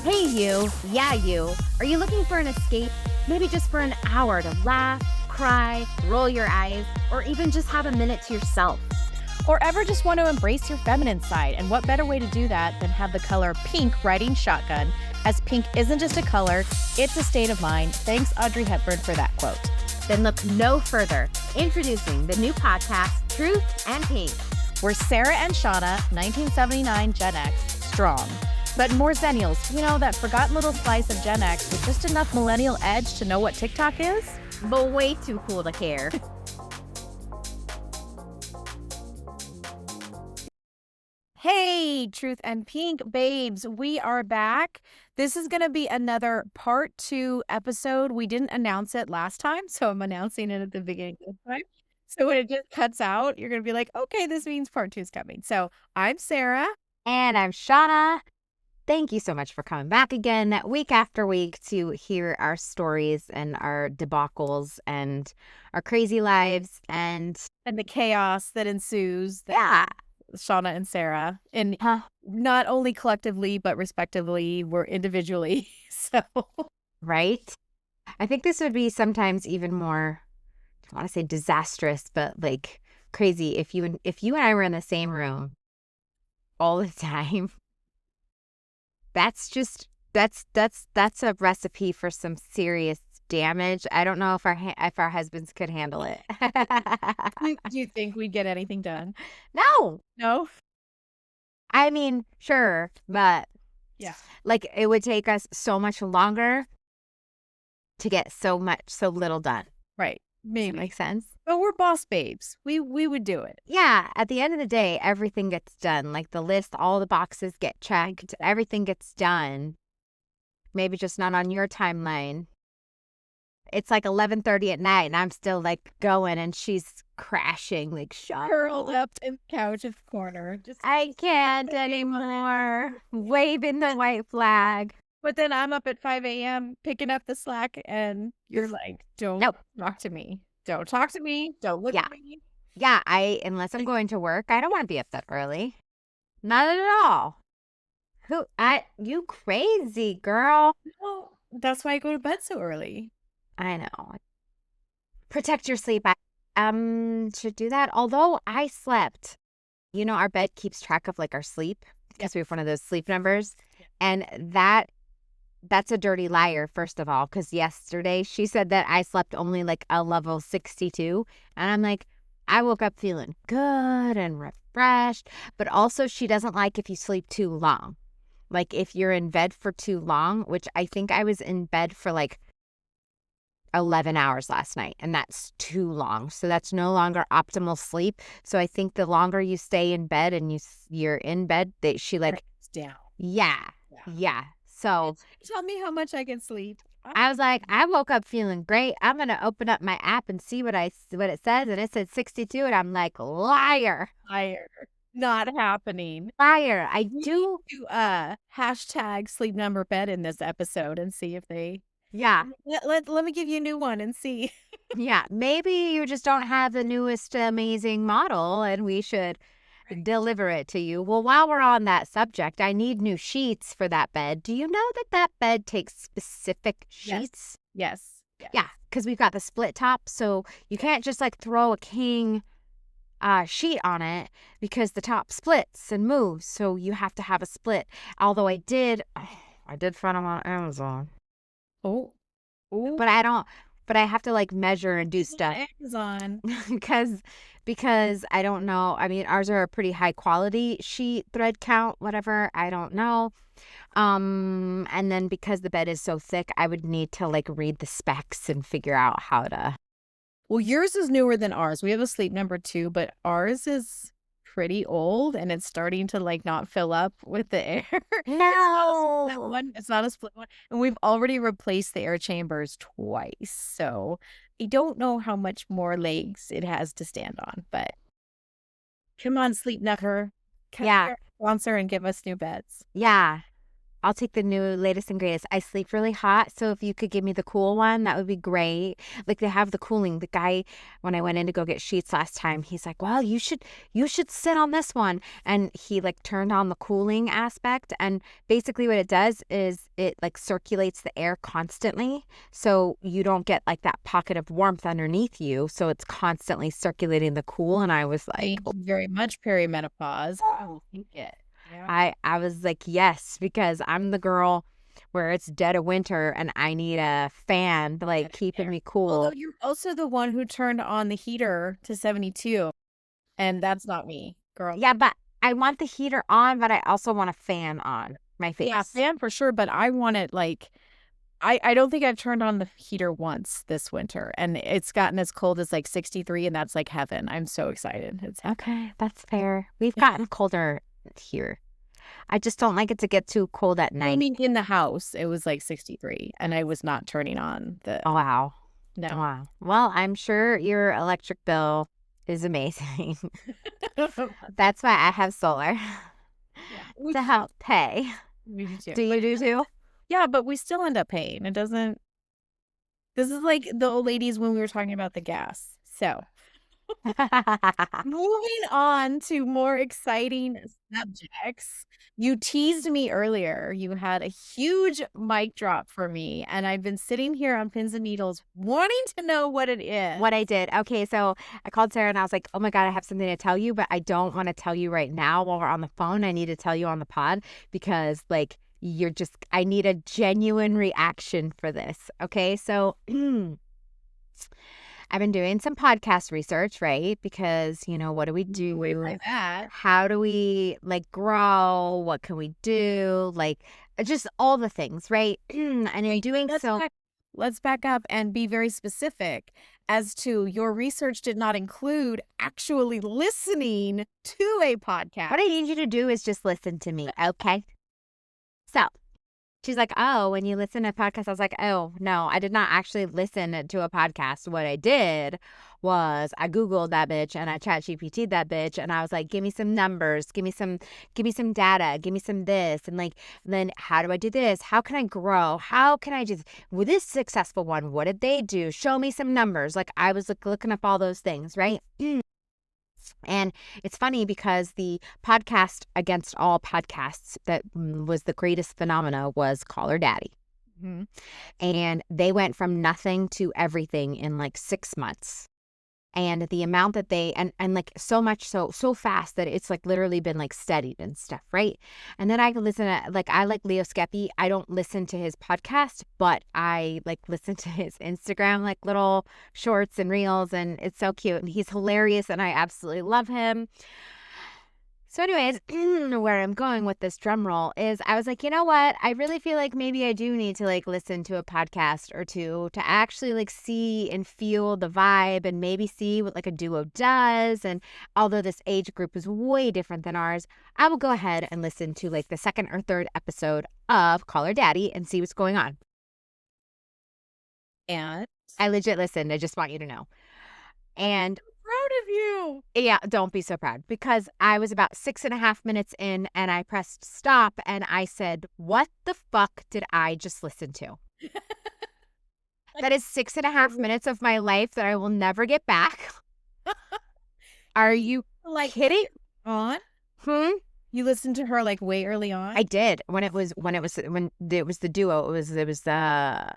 Hey you, yeah you. Are you looking for an escape? Maybe just for an hour to laugh, cry, roll your eyes, or even just have a minute to yourself. Or ever just want to embrace your feminine side, and what better way to do that than have the color pink riding shotgun, as pink isn't just a color, it's a state of mind. Thanks Audrey Hepburn for that quote. Then look no further. Introducing the new podcast, Truth and Pink. We're Sarah and Channa, 1979 Gen X, strong. But more Zennials, that forgotten little slice of Gen X with just enough millennial edge to know what TikTok is? But way too cool to care. Hey, Truth and Pink babes, we are back. This is going to be another part 2 episode. We didn't announce it last time, so I'm announcing it at the beginning this time. So when it just cuts out, you're going to be like, okay, this means part 2 is coming. So I'm Sarah. And I'm Channa. Thank you so much for coming back again week after week to hear our stories and our debacles and our crazy lives and the chaos that ensues. Yeah. Channa and Sarah, and not only collectively, but respectively, we're individually. So, right? I think this would be sometimes even more, I don't want to say disastrous, but like crazy if you and I were in the same room all the time. That's a recipe for some serious damage. I don't know if our husbands could handle it. Do you think we'd get anything done? No. I mean, sure, but yeah, like it would take us so much longer to get so little done. Right. Maybe. Does that make sense? But we're boss babes. We would do it. Yeah. At the end of the day, everything gets done. Like the list, all the boxes get checked. Everything gets done. Maybe just not on your timeline. It's like 11:30 at night and I'm still like going and she's crashing, like curled up in the couch at the corner. I can't anymore. Waving the white flag. But then I'm up at 5 a.m. picking up the slack and you're like, don't talk to me. Don't talk to me. Don't look at me. Yeah, unless I'm going to work, I don't want to be up that early. Not at all. You crazy girl. Well, that's why I go to bed so early. I know. Protect your sleep. I should do that. Although I slept, our bed keeps track of like our sleep because we have one of those sleep numbers. And that's a dirty liar, first of all, because yesterday she said that I slept only like a level 62. And I'm like, I woke up feeling good and refreshed. But also she doesn't like if you sleep too long. Like if you're in bed for too long, which I think I was in bed for like 11 hours last night, and that's too long. So that's no longer optimal sleep. So I think the longer you stay in bed and you're in bed, she like down. Yeah. So tell me how much I can sleep. I was like, I woke up feeling great. I'm gonna open up my app and see what it says, and it said 62, and I'm like, liar. Not happening. Liar. I do hashtag sleep number bed in this episode and see if they. Yeah. Let me give you a new one and see. Yeah. Maybe you just don't have the newest amazing model and we should deliver it to you. Well, while we're on that subject, I need new sheets for that bed. Do you know that bed takes specific sheets? Yes. Yeah. Because we've got the split top. So you can't just like throw a king sheet on it because the top splits and moves. So you have to have a split. Although I did find them on Amazon. Oh, but I have to like measure and do stuff. Amazon. because I don't know. I mean, ours are a pretty high quality sheet, thread count, whatever. I don't know. And then because the bed is so thick, I would need to like read the specs and figure out how to. Well, yours is newer than ours. We have a sleep number 2, but ours is pretty old and it's starting to like not fill up with the air. No. It's not a split one. And we've already replaced the air chambers twice. So I don't know how much more legs it has to stand on, but come on, Sleep Number. Yeah. Sponsor and give us new beds. Yeah. I'll take the new latest and greatest. I sleep really hot, so if you could give me the cool one, that would be great. Like they have the cooling. The guy, when I went in to go get sheets last time, he's like, "Well, you should sit on this one," and he like turned on the cooling aspect, and basically what it does is it like circulates the air constantly, so you don't get like that pocket of warmth underneath you. So it's constantly circulating the cool, and I was like, Thank you very much, perimenopause. I will take it. Yeah. I was like, yes, because I'm the girl where it's dead of winter and I need a fan to like keeping me cool. Although you're also the one who turned on the heater to 72, and that's not me, girl. Yeah, but I want the heater on, but I also want a fan on my face. Yeah, fan for sure, but I want it like I don't think I've turned on the heater once this winter, and it's gotten as cold as like 63, and that's like heaven. I'm so excited. It's Okay, that's fair. We've gotten colder here. I just don't like it to get too cold at I night. mean, in the house, it was like 63, and I was not turning on the. Oh, wow. No. Wow. Well, I'm sure your electric bill is amazing. That's why I have solar to help pay. We do too. Do you do too? Yeah, but we still end up paying. It doesn't. This is like the old ladies when we were talking about the gas. So, moving on to more exciting subjects. You teased me earlier. You had a huge mic drop for me, and I've been sitting here on pins and needles wanting to know what it is. What I did. Okay, so I called Sarah and I was like, oh my God, I have something to tell you, but I don't want to tell you right now while we're on the phone. I need to tell you on the pod because like I need a genuine reaction for this. Okay, so I've been doing some podcast research, right? Because, what do we do? Like that. How do we like grow? What can we do? Like just all the things, right? And in doing so. Let's back up and be very specific as to your research did not include actually listening to a podcast. What I need you to do is just listen to me, okay? So she's like, oh, when you listen to a podcast, I was like, oh, no, I did not actually listen to a podcast. What I did was I Googled that bitch and I ChatGPT'd that bitch. And I was like, give me some numbers, give me some data, give me some this. And like, then how do I do this? How can I grow? How can I with this successful one, what did they do? Show me some numbers. Like I was looking up all those things, right? And it's funny because the podcast against all podcasts that was the greatest phenomena was Call Her Daddy. Mm-hmm. And they went from nothing to everything in like 6 months. And the amount that they, and like so much, so fast that it's like literally been like studied and stuff, right? And then I can listen to, like, I like Leo Skeppy. I don't listen to his podcast, but I like listen to his Instagram, like little shorts and reels, and it's so cute. And he's hilarious, and I absolutely love him. So anyways, where I'm going with this drum roll is I was like, you know what? I really feel like maybe I do need to like listen to a podcast or two to actually like see and feel the vibe and maybe see what like a duo does. And although this age group is way different than ours, I will go ahead and listen to like the second or third episode of Call Her Daddy and see what's going on. And I legit listened. I just want you to know. And proud of you. yeah, don't be so proud because I was about 6.5 minutes in and I pressed stop and I said, what the fuck did I just listen to? That is 6.5 minutes of my life that I will never get back. Are you like kidding? On? You listened to her like way early on? I did. When it was the duo, it was the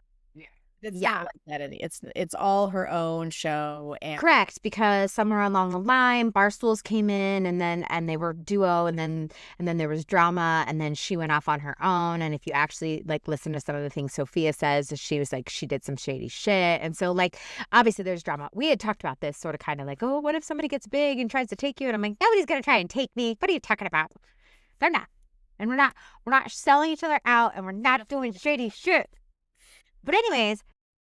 It's yeah. not like that. It's all her own show. And correct, because somewhere along the line, Barstools came in, and they were duo, and then there was drama, and then she went off on her own. And if you actually like listen to some of the things Sophia says, she was like she did some shady shit, and so like obviously there's drama. We had talked about this sort of kind of like, oh, what if somebody gets big and tries to take you? And I'm like, nobody's gonna try and take me. What are you talking about? They're not, and we're not selling each other out, and we're not doing shady shit. But anyways,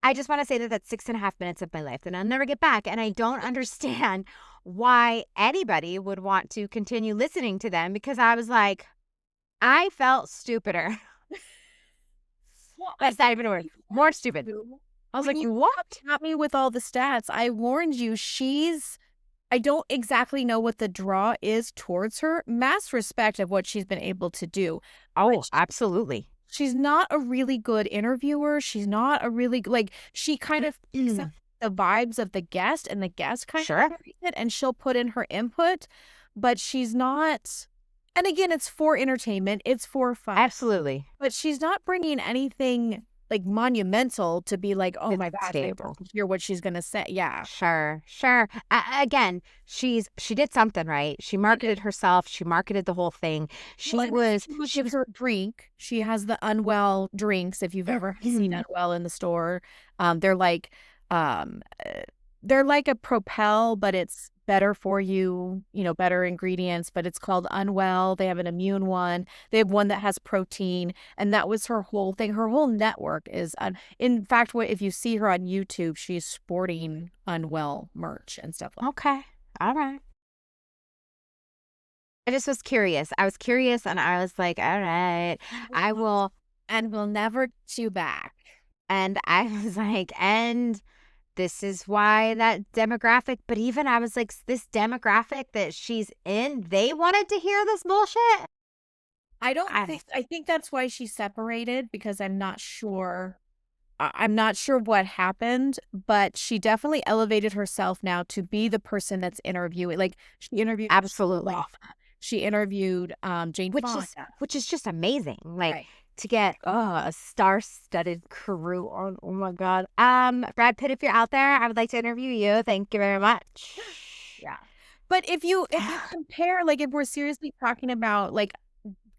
I just want to say that that's 6.5 minutes of my life that I'll never get back. And I don't understand why anybody would want to continue listening to them because I was like, I felt stupider. That's not even a word. More stupid. I was like, what? Got me with all the stats. I warned you, she's I don't exactly know what the draw is towards her. Mass respect of what she's been able to do. Oh, absolutely. She's not a really good interviewer. She's not a really like she kind of picks up the vibes of the guest and the guest kind Sure. of carries it and she'll put in her input, but she's not, and again, it's for entertainment, it's for fun. Absolutely. But she's not bringing anything like monumental to be like, oh my gosh, I have to hear what she's gonna say. Yeah. Sure. Again, she did something right. She marketed herself. She marketed the whole thing. She was her drink. She has the Unwell drinks. If you've ever seen Unwell in the store, they're like, um, they're like a Propel, but it's better for you. You know, better ingredients. But it's called Unwell. They have an immune one. They have one that has protein, and that was her whole thing. Her whole network is. In fact, if you see her on YouTube, she's sporting Unwell merch and stuff like. okay. All right. I just was curious. I was curious, and I was like, all right, I will. And we'll never get you back. And I was like, and this is why that demographic. But even I was like, this demographic that she's in, they wanted to hear this bullshit. I think that's why she separated, because I'm not sure. I'm not sure what happened, but she definitely elevated herself now to be the person that's interviewing. Like she interviewed Absolutely. She interviewed Jane Fonda, which is just amazing. Like right. to get a star-studded crew on. Oh my God. Brad Pitt, if you're out there, I would like to interview you. Thank you very much. Yeah. But if you compare, like if we're seriously talking about like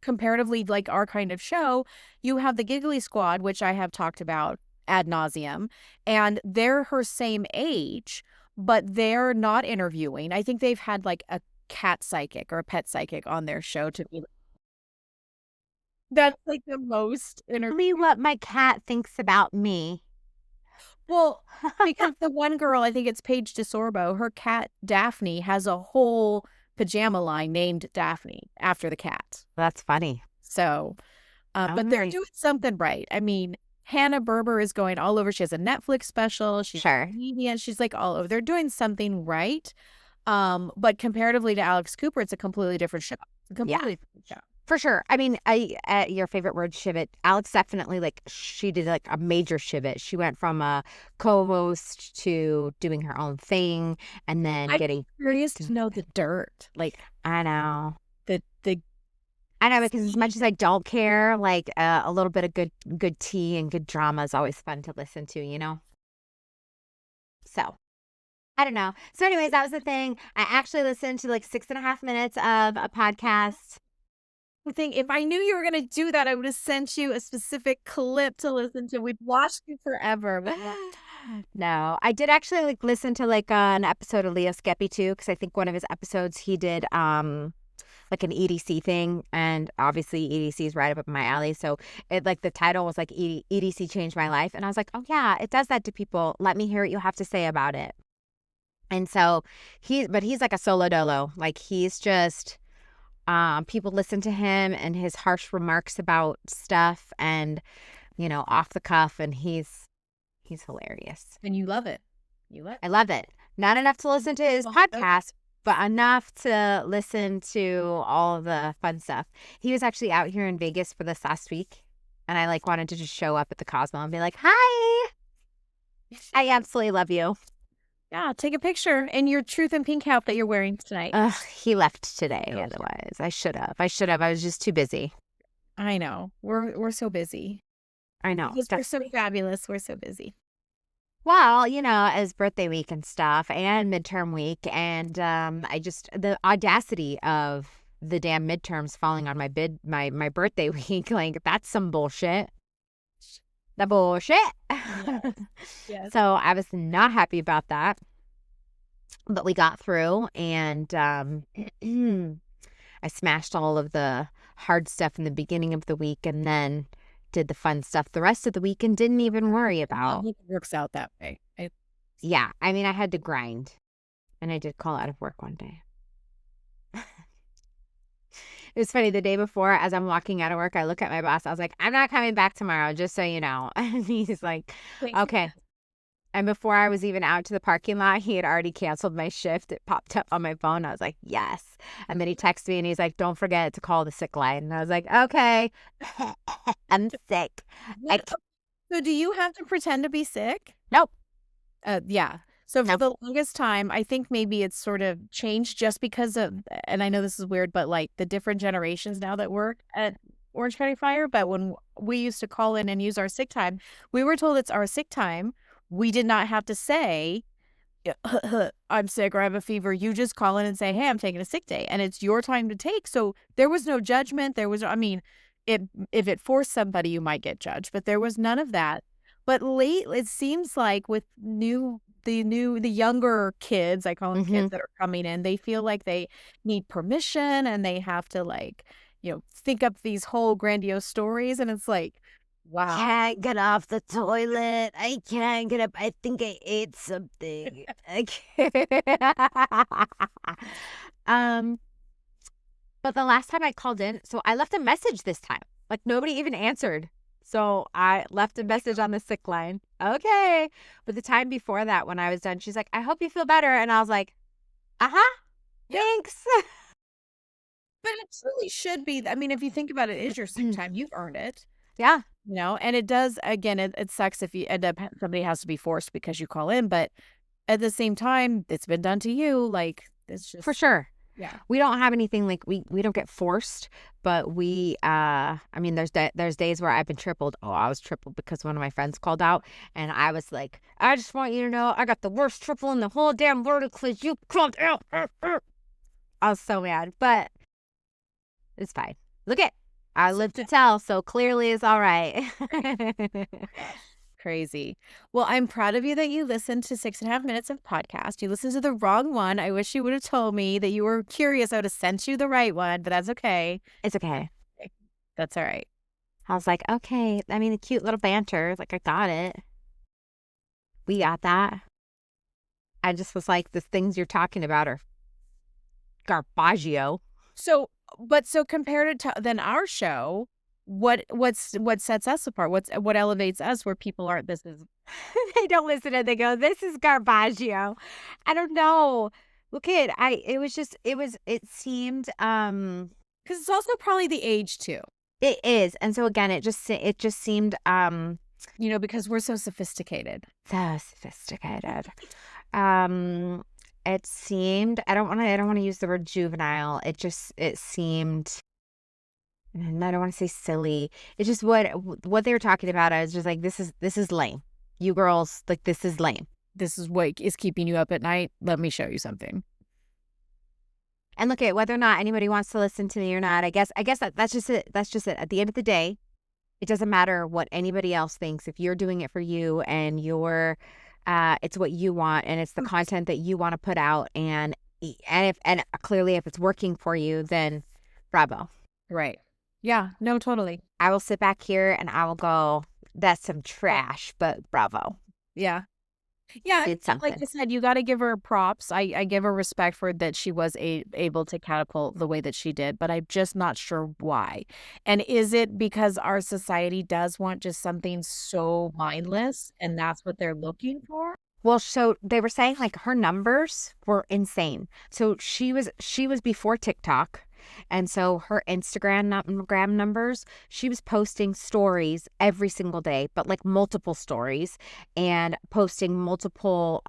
comparatively like our kind of show, you have the Giggly Squad, which I have talked about ad nauseum, and they're her same age, but they're not interviewing. I think they've had like a cat psychic or a pet psychic on their show to be. That's like the most Tell me what my cat thinks about me. Well, because the one girl, I think it's Paige DeSorbo, her cat Daphne has a whole pajama line named Daphne after the cat. That's funny. So, but they're doing something right. I mean, Hannah Berber is going all over. She has a Netflix special. She's a comedian. She's like all over. They're doing something right. But comparatively to Alex Cooper, it's a completely different show. Different show. For sure. I mean, your favorite word, shivet. Alex definitely, like, she did, like, a major shivet. She went from a co-host to doing her own thing and then getting... curious to know the dirt. Like, I know. I know, because as much as I don't care, like, a little bit of good tea and good drama is always fun to listen to, you know? So... I don't know. So anyways, that was the thing. I actually listened to like 6.5 minutes of a podcast. I think if I knew you were going to do that, I would have sent you a specific clip to listen to. We'd watched you forever. But... No, I did actually like listen to like an episode of Leo Skeppy too, because I think one of his episodes he did like an EDC thing, and obviously EDC is right up my alley. So it like the title was like EDC changed my life, and I was like, oh yeah, it does that to people. Let me hear what you have to say about it. And so he's like a solo dolo. Like he's just, people listen to him and his harsh remarks about stuff and, you know, off the cuff. And he's hilarious. And you love it. I love it. Not enough to listen to his podcast, but enough to listen to all the fun stuff. He was actually out here in Vegas for this last week. And I like wanted to just show up at the Cosmo and be like, hi, I absolutely love you. Yeah, take a picture in your Truth and Pink outfit that you're wearing tonight. He left today. Otherwise, I should have. I was just too busy. I know. We're so busy. I know. Because we're so fabulous. We're so busy. Well, you know, as birthday week and stuff, and midterm week, and the audacity of the damn midterms falling on my birthday week, like that's some bullshit. The bullshit. Yes. So I was not happy about that. But we got through, and I smashed all of the hard stuff in the beginning of the week and then did the fun stuff the rest of the week and didn't even worry about. I think it works out that way. Yeah. I mean, I had to grind, and I did call out of work one day. It was funny. The day before, as I'm walking out of work, I look at my boss. I was like, I'm not coming back tomorrow, just so you know. And he's like, okay. And before I was even out to the parking lot, he had already canceled my shift. It popped up on my phone. I was like, yes. And then he texted me and he's like, don't forget to call the sick line. And I was like, okay, I'm sick. So do you have to pretend to be sick? Nope. Yeah. So for No. the longest time, I think maybe it's sort of changed just because of, and I know this is weird, but like the different generations now that work at Orange County Fire. But when we used to call in and use our sick time, we were told it's our sick time. We did not have to say, I'm sick or I have a fever. You just call in and say, hey, I'm taking a sick day. And it's your time to take. So there was no judgment. I mean, if it forced somebody, you might get judged, but there was none of that. But it seems like with the younger kids, I call them kids that are coming in, they feel like they need permission and they have to like, think up these whole grandiose stories. And it's like, wow. Can't get off the toilet. I can't get up. I think I ate something. I can't. But the last time I called in, so I left a message this time. Like nobody even answered. So I left a message on the sick line. Okay. But the time before that, when I was done, she's like, I hope you feel better. And I was like, thanks. But it truly should be. I mean, if you think about it, it is your sick time. You've earned it. Yeah. And it does, again, it sucks if you end up, somebody has to be forced because you call in. But at the same time, it's been done to you. Like, it's just. For sure. Yeah. We don't have anything like we don't get forced, but we I mean there's days where I've been tripled. Oh, I was tripled because one of my friends called out and I was like, I just want you to know I got the worst triple in the whole damn world because you called out. I was so mad, but it's fine. Look at I live to tell, so clearly it's all right. Crazy. Well, I'm proud of you that you listened to 6.5 minutes of podcast. You listened to the wrong one. I wish you would have told me that you were curious. I would have sent you the right one, but that's okay. It's okay. That's all right. I was like, okay. I mean, a cute little banter. Like, I got it. We got that. I just was like, the things you're talking about are garbaggio. So compared to then our show, what sets us apart? What elevates us where people aren't, this is. They don't listen and they go, this is garbaggio. I don't know. Look at it seemed because it's also probably the age too. It is. And so again, it just seemed because we're so sophisticated. It seemed, I don't want to use the word juvenile. It seemed, and I don't want to say silly. It's just what they were talking about. I was just like, this is lame. You girls, like, this is lame. This is what is keeping you up at night. Let me show you something. And look at whether or not anybody wants to listen to me or not. I guess that's just it. That's just it. At the end of the day, it doesn't matter what anybody else thinks. If you're doing it for you and it's what you want and it's the content that you want to put out and clearly if it's working for you, then bravo. Right. Yeah, no, totally. I will sit back here and I will go, that's some trash, but bravo. Yeah. Yeah, Did something. like I said, you got to give her props. I give her respect for that she was able to catapult the way that she did, but I'm just not sure why. And is it because our society does want just something so mindless and that's what they're looking for? Well, so they were saying like her numbers were insane. So she was before TikTok. And so her Instagram numbers, she was posting stories every single day, but like multiple stories and posting multiple,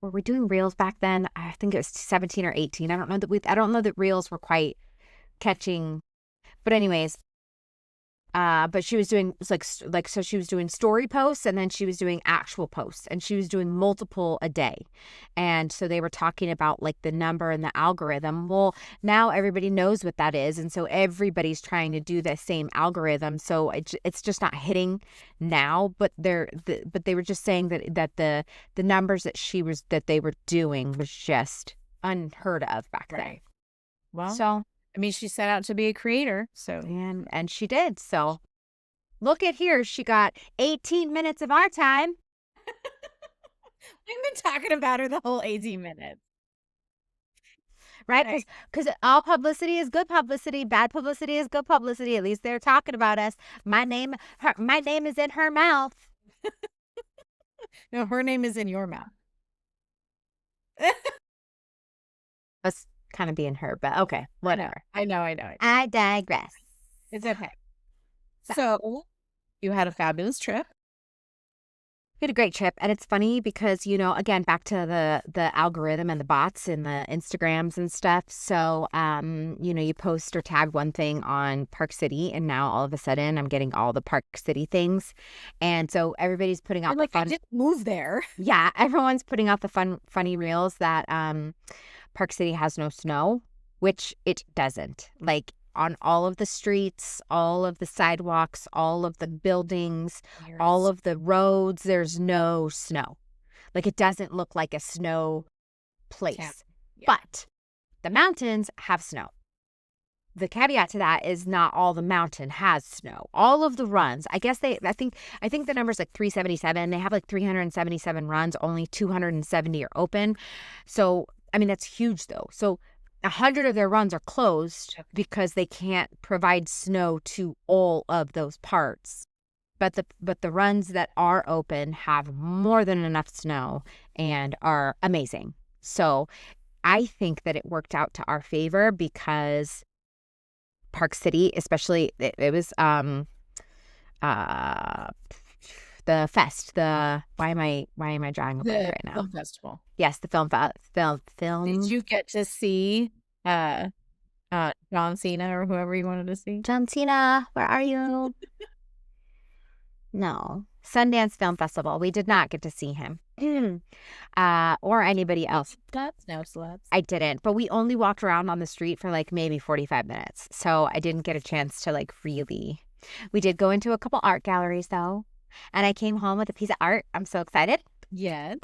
were we doing reels back then? I think it was 17 or 18. I don't know that reels were quite catching, but anyways, but she was doing so she was doing story posts and then she was doing actual posts and she was doing multiple a day. And so they were talking about like the number and the algorithm. Well, now everybody knows what that is. And so everybody's trying to do the same algorithm. So it's just not hitting now, but they were just saying that the numbers that they were doing was just unheard of back then. Well, so I mean, she set out to be a creator, so. And she did. So look at here. She got 18 minutes of our time. We've been talking about her the whole 18 minutes. Right? Because all publicity is good publicity. Bad publicity is good publicity. At least they're talking about us. My name is in her mouth. No, her name is in your mouth. Was kind of being her, but okay, whatever. I know. I digress. It's okay. So you had a fabulous trip. We had a great trip, and it's funny because, you know, again, back to the algorithm and the bots and the Instagrams and stuff. So, you know, you post or tag one thing on Park City, and now all of a sudden I'm getting all the Park City things, and so everybody's putting out I'm like, the I fun. didn't move there. Yeah, everyone's putting out the funny reels that Park City has no snow, which it doesn't. Like on all of the streets, all of the sidewalks, all of the buildings, all of the roads, there's no snow. Like it doesn't look like a snow place. Yeah. But the mountains have snow. The caveat to that is not all the mountain has snow. All of the runs, I think the number's like 377. They have like 377 runs, only 270 are open. So, I mean, that's huge though. So 100 of their runs are closed because they can't provide snow to all of those parts. But the runs that are open have more than enough snow and are amazing. So I think that it worked out to our favor because Park City, especially, it was the fest. Why am I drawing a blank right now? Film festival. Yes, the film. Did you get to see John Cena or whoever you wanted to see? John Cena, where are you? No. Sundance Film Festival. We did not get to see him. Or anybody else. That's no sluts. I didn't, but we only walked around on the street for like maybe 45 minutes. So I didn't get a chance to like really. We did go into a couple art galleries though. And I came home with a piece of art. I'm so excited. Yeah.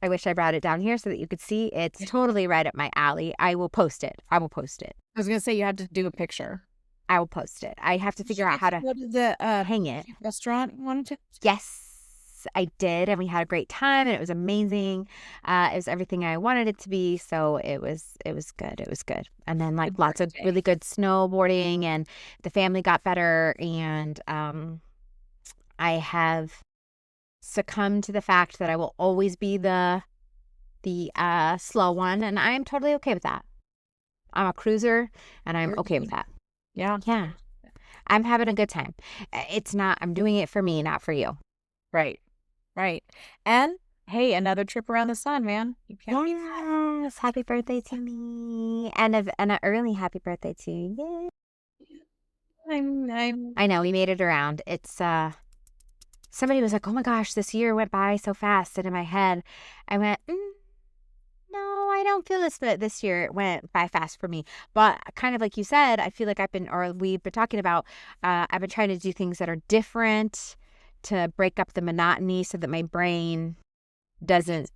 I wish I brought it down here so that you could see. It's totally right up my alley. I will post it. I was going to say you had to do a picture. I will post it. I have to figure out how to go to the hang it. Restaurant you wanted to? Yes, I did. And we had a great time and it was amazing. It was everything I wanted it to be. So it was good. It was good. And then like lots of really good snowboarding and the family got better. And I have succumbed to the fact that I will always be the slow one, and I'm totally okay with that. I'm a cruiser, and I'm okay with that. Yeah. I'm having a good time. I'm doing it for me, not for you. Right. And hey, another trip around the sun, man. Yes, happy birthday to me, and an early happy birthday to you. I know we made it around. It's somebody was like, oh my gosh, this year went by so fast. And in my head, I went, no, I don't feel this year it went by fast for me. But kind of like you said, I feel like we've been talking about, I've been trying to do things that are different to break up the monotony so that my brain doesn't.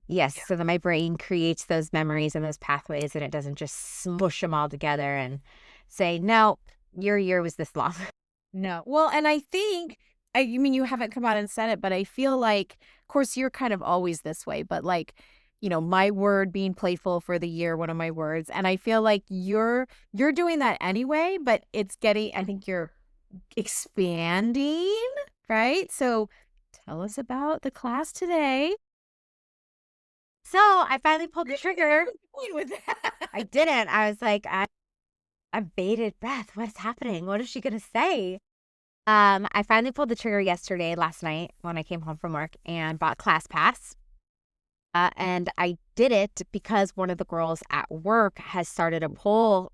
Yes, so that my brain creates those memories and those pathways and it doesn't just smush them all together and say, no, your year was this long. No. Well, and I think, mean, you haven't come out and said it, but I feel like, of course, you're kind of always this way, but like, you know, my word being playful for the year, one of my words. And I feel like you're doing that anyway, but it's I think you're expanding, right? So tell us about the class today. So I finally pulled the trigger. With that. I didn't. I was like, I bated breath. What's happening? What is she going to say? I finally pulled the trigger last night when I came home from work and bought ClassPass. And I did it because one of the girls at work has started a pole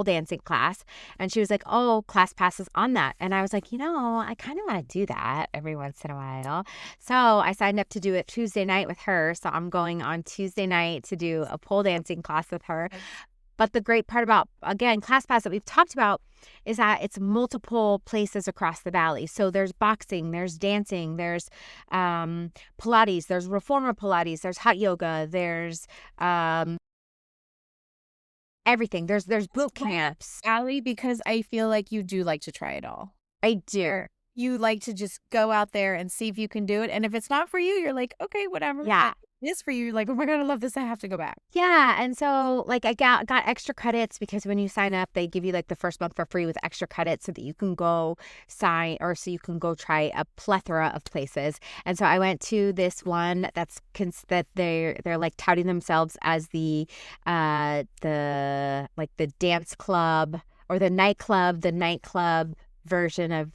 dancing class. And she was like, oh, ClassPass is on that. And I was like, I kind of want to do that every once in a while. So I signed up to do it Tuesday night with her. So I'm going on Tuesday night to do a pole dancing class with her. But the great part about, again, ClassPass that we've talked about is that it's multiple places across the valley. So there's boxing, there's dancing, there's Pilates, there's reformer Pilates, there's hot yoga, there's everything. There's boot camps. Allie, because I feel like you do like to try it all. I do. You like to just go out there and see if you can do it. And if it's not for you, you're like, okay, whatever. Yeah. is for you. You're like, oh my God, I love this. I have to go back. Yeah, and so like I got extra credits because when you sign up, they give you like the first month for free with extra credits so that you can go so you can go try a plethora of places. And so I went to this one that they're like touting themselves as the dance club or the nightclub version of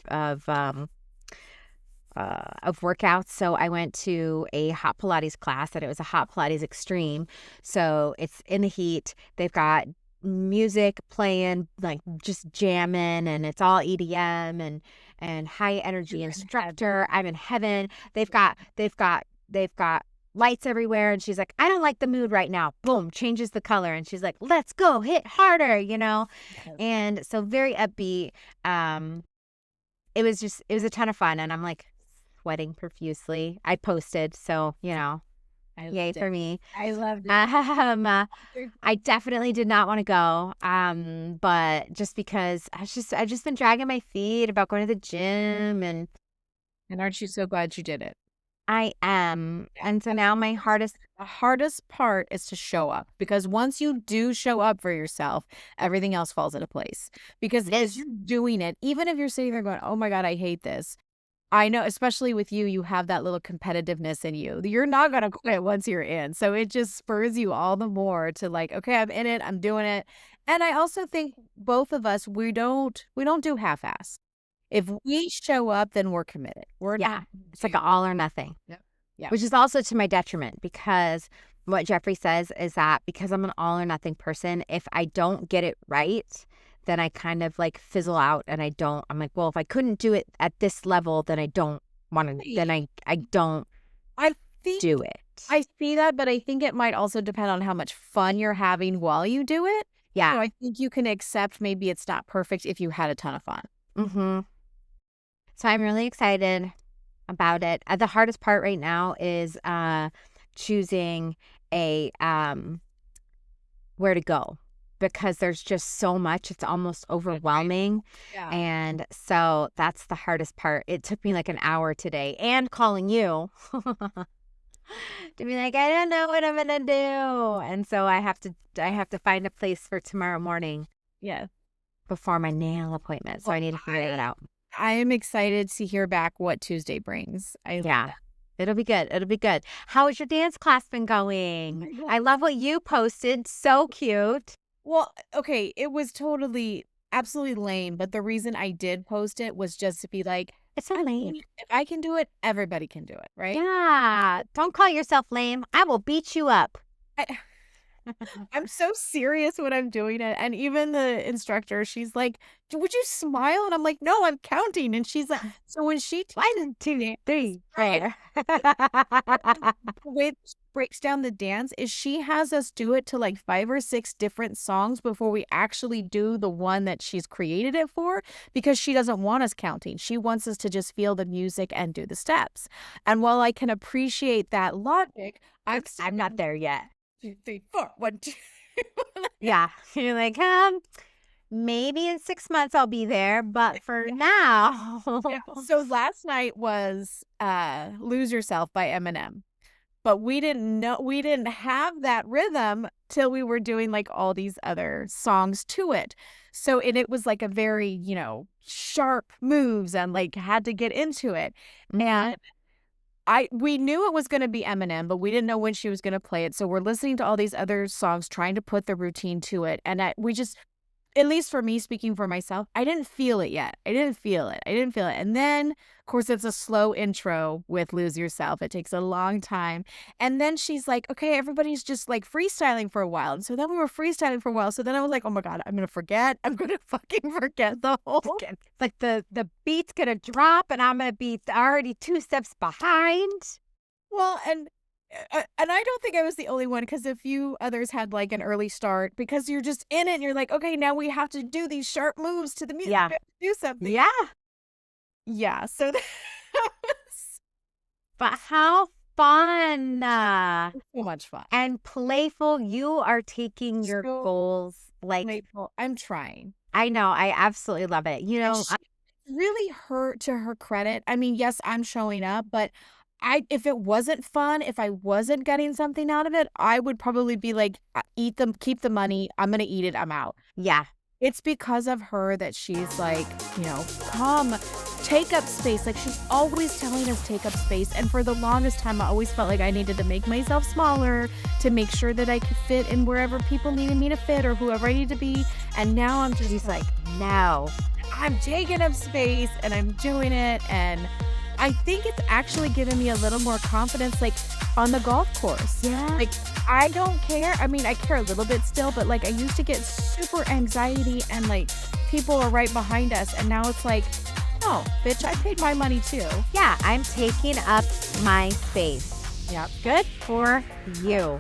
workouts. So I went to a hot Pilates class and it was a hot Pilates extreme. So it's in the heat. They've got music playing, like just jamming, and it's all EDM and high energy instructor. I'm in heaven. They've got lights everywhere, and she's like, I don't like the mood right now. Boom, changes the color, and she's like, let's go, hit harder, And so very upbeat. It was a ton of fun, and I'm like sweating profusely. I posted, so yay for me. I loved it. I definitely did not want to go, but just because I've just been dragging my feet about going to the gym, and aren't you so glad you did it? I am. And so now the hardest part is to show up, because once you do show up for yourself, everything else falls into place. Because as you're doing it, even if you're sitting there going, oh my God, I hate this. I know, especially with you, you have that little competitiveness in you. You're not going to quit once you're in. So it just spurs you all the more to like, okay, I'm in it, I'm doing it. And I also think both of us, we don't do half-ass. If we show up, then we're committed. It's like an all or nothing. Yep. Yeah. Which is also to my detriment, because what Jeffrey says is that because I'm an all or nothing person, if I don't get it right, then I kind of like fizzle out, and I'm like, well, if I couldn't do it at this level, then I don't want to, then I don't do it. I see that, but I think it might also depend on how much fun you're having while you do it. Yeah. So I think you can accept maybe it's not perfect if you had a ton of fun. Mm-hmm. So I'm really excited about it. The hardest part right now is choosing a where to go, because there's just so much. It's almost overwhelming. Yeah. And so that's the hardest part. It took me like an hour today, and calling you to be like, I don't know what I'm gonna do. And so I have to find a place for tomorrow morning. Yeah. Before my nail appointment. So I need to figure that out. I am excited to hear back what Tuesday brings. It'll be good. It'll be good. How has your dance class been going? I love what you posted. So cute. Well, okay, it was absolutely lame, but the reason I did post it was just to be like, it's not lame. If I can do it, everybody can do it, right? Yeah. Don't call yourself lame. I will beat you up. I'm so serious when I'm doing it. And even the instructor, she's like, would you smile? And I'm like, no, I'm counting. And she's like, so when she 1, 2, 3, 4. The way she breaks down the dance is she has us do it to like 5 or 6 different songs before we actually do the one that she's created it for, because she doesn't want us counting. She wants us to just feel the music and do the steps. And while I can appreciate that logic, I'm not there yet. 2, 3, 4, 1, 2. Yeah. You're like, maybe in 6 months I'll be there, but for now. So last night was Lose Yourself by Eminem. But we didn't have that rhythm till we were doing like all these other songs to it. So it was like a very, sharp moves, and like had to get into it. And we knew it was going to be Eminem, but we didn't know when she was going to play it. So we're listening to all these other songs, trying to put the routine to it. And we just, at least for me, speaking for myself, I didn't feel it yet. I didn't feel it. And then, of course, it's a slow intro with Lose Yourself. It takes a long time. And then she's like, okay, everybody's just like freestyling for a while. And so then we were freestyling for a while. So then I was like, oh my God, I'm going to forget. I'm going to fucking forget the whole. Like the beat's going to drop, and I'm going to be already 2 steps behind. Well, and I don't think I was the only one, because a few others had like an early start, because you're just in it and you're like, okay, now we have to do these sharp moves to the music. Yeah. We have to do something. Yeah. Yeah. So that was... But how fun. So much fun. And playful. You are taking your goals like playful. I'm trying. I know. I absolutely love it. Really, to her credit. I mean, yes, I'm showing up, but if it wasn't fun, if I wasn't getting something out of it, I would probably be like, keep the money. I'm going to eat it. I'm out. Yeah. It's because of her that she's like, come take up space. Like, she's always telling us take up space. And for the longest time, I always felt like I needed to make myself smaller to make sure that I could fit in wherever people needed me to fit or whoever I need to be. And now she's like, no, I'm taking up space and I'm doing it. And I think it's actually given me a little more confidence, like on the golf course. Yeah. Like, I don't care. I mean, I care a little bit still, but like I used to get super anxiety and like people are right behind us. And now it's like, no, bitch, I paid my money too. Yeah, I'm taking up my space. Yep. Good for you.